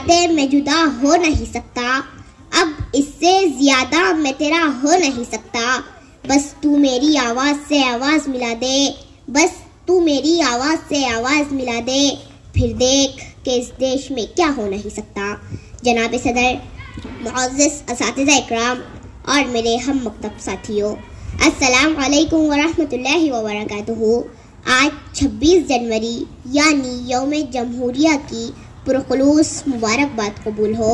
से मैं जुदा हो नहीं सकता, अब इससे ज्यादा मैं तेरा हो नहीं सकता। बस तू मेरी आवाज से आवाज मिला दे, बस तू मेरी आवाज से आवाज मिला दे, फिर देख कि इस देश में क्या हो नहीं सकता। जनाब सदर, मुअज़्ज़िज़ असातिज़ा इकराम और मेरे हम मकतब साथियों, अस्सलाम वालेकुम वरहमतुल्लाहि वबरकातुहू। आज 26 जनवरी यानी यौम जमहूरिया की पुरखुलूस मुबारकबाद कबूल हो।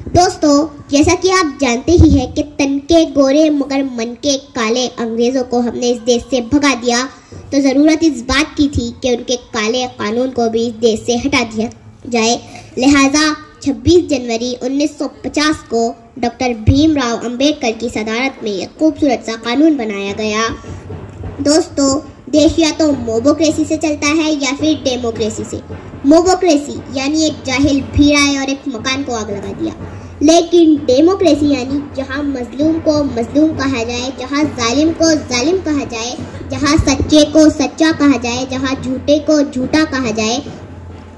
दोस्तों, जैसा कि आप जानते ही हैं कि तन के गोरे मगर मन के काले अंग्रेज़ों को हमने इस देश से भगा दिया, तो ज़रूरत इस बात की थी कि उनके काले कानून को भी इस देश से हटा दिया जाए। लिहाजा 26 जनवरी 1950 को डॉक्टर भीमराव अंबेडकर की सदारत में एक खूबसूरत सा कानून बनाया गया। दोस्तों, देश या तो मोबोक्रेसी से चलता है या फिर डेमोक्रेसी से। मोबोक्रेसी यानी एक जाहिल भीड़ आए और एक मकान को आग लगा दिया, लेकिन डेमोक्रेसी यानी जहां मजलूम को मजलूम कहा जाए, जहां जालिम को जालिम कहा जाए, जहां सच्चे को सच्चा कहा जाए, जहां झूठे को झूठा कहा जाए,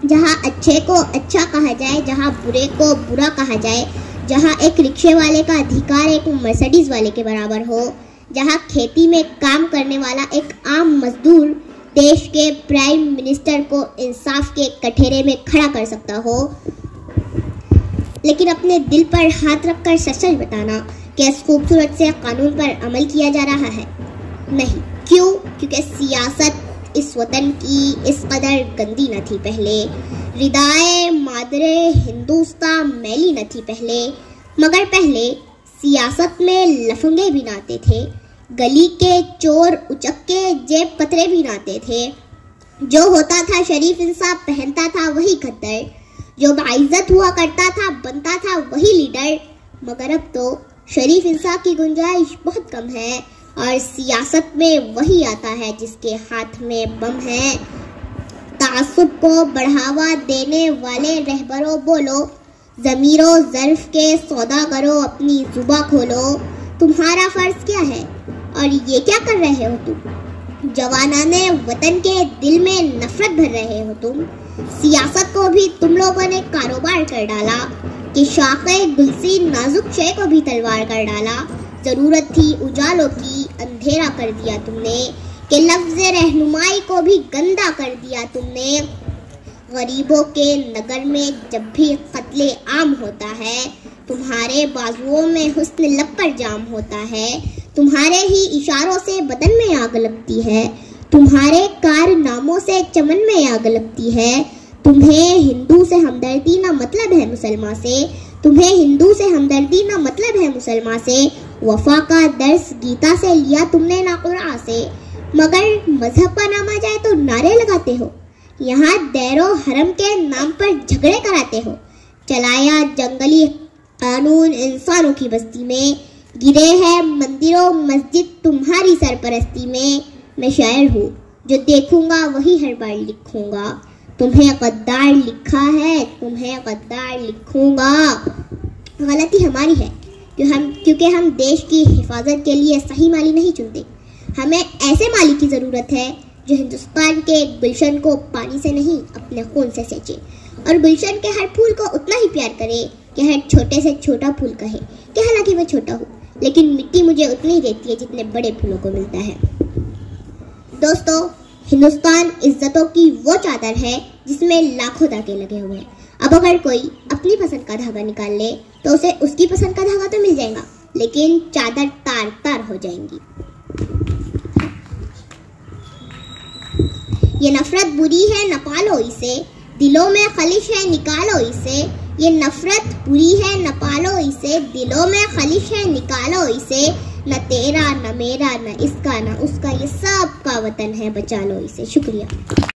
जहां अच्छे को अच्छा कहा जाए, जहां बुरे को बुरा कहा जाए, जहां एक रिक्शे वाले का अधिकार एक मर्सिडीज वाले के बराबर हो, जहां खेती में काम करने वाला एक आम मजदूर देश के प्राइम मिनिस्टर को इंसाफ के कठेरे में खड़ा कर सकता हो। लेकिन अपने दिल पर हाथ रखकर सच बताना कि इस खूबसूरत से कानून पर अमल किया जा रहा है? नहीं। क्यों? क्योंकि सियासत इस वतन की इस कदर गंदी न थी पहले, रिदाए मादरे हिंदुस्तान मैली न थी पहले, मगर पहले सियासत में लफंगे भी नाते थे, गली के चोर उचक्के जेब कतरे भी नाते थे। जो होता था शरीफ इंसान पहनता था वही खद्दर, जो बाइज्जत हुआ करता था बनता था वही लीडर। मगर अब तो शरीफ इंसान की गुंजाइश बहुत कम है और सियासत में वही आता है जिसके हाथ में बम है। तासुब को बढ़ावा देने वाले रहबरों बोलो, ज़मीरो ज़र्फ के सौदा करो, अपनी जुबा खोलो। तुम्हारा फर्ज क्या है और ये क्या कर रहे हो तुम? जवानाने वतन के दिल में नफरत भर रहे हो तुम। सियासत को भी तुम लोगों ने कारोबार कर डाला कि शाखे गुलसी नाजुक शे को भी तलवार कर डाला। जरूरत थी उजालों की, अंधेरा कर दिया तुमने, कि लफ्ज़ रहनुमाई को भी गंदा कर दिया तुमने। गरीबों के नगर में जब भी कत्ले आम होता है, तुम्हारे बाजुओं में हुस्न लब पर जाम होता है, तुम्हारे ही इशारों से बदन में आग लगती है, तुम्हारे कारनामों से चमन में आग लगती है। तुम्हें हिंदू से हमदर्दी ना मतलब है मुसलमान से, तुम्हें हिंदू से हमदर्दी ना मतलब है मुसलमान से। वफा का दर्स गीता से लिया तुमने ना कुरान से, मगर मजहब का नाम आ जाए तो नारे लगाते हो। यहाँ दैरो हरम के नाम पर झगड़े कराते हो। चलाया जंगली कानून इंसानों की बस्ती में, गिरे हैं मंदिरों मस्जिद तुम्हारी सरपरस्ती में। मैं शायर हूँ, जो देखूंगा वही हर बार लिखूंगा। तुम्हें गद्दार लिखा है, तुम्हें गद्दार लिखूंगा। गलती हमारी है क्योंकि हम देश की हिफाजत के लिए सही माली नहीं चुनते। हमें ऐसे माली की ज़रूरत है जो हिंदुस्तान के गुलशन को पानी से नहीं अपने खून से सींचे, और गुलशन के हर फूल को उतना ही प्यार करे कि हर छोटे से छोटा फूल कहे कि हालांकि मैं छोटा हूँ, लेकिन मिट्टी मुझे उतनी देती है जितने बड़े फूलों को मिलता है। दोस्तों, हिंदुस्तान इज्जतों की वो चादर है जिसमें लाखों धागे लगे हुए हैं। अब अगर कोई अपनी पसंद का धागा निकाल ले तो उसे उसकी पसंद का धागा तो मिल जाएगा, लेकिन चादर तार तार हो जाएंगी। ये नफरत बुरी है न पालो इसे, दिलों में खलिश है निकालो इसे। ये नफरत बुरी है न पालो इसे, दिलों में खलिश है निकालो इसे। न तेरा न मेरा न इसका न उसका, ये सब का वतन है, बचा लो इसे। शुक्रिया।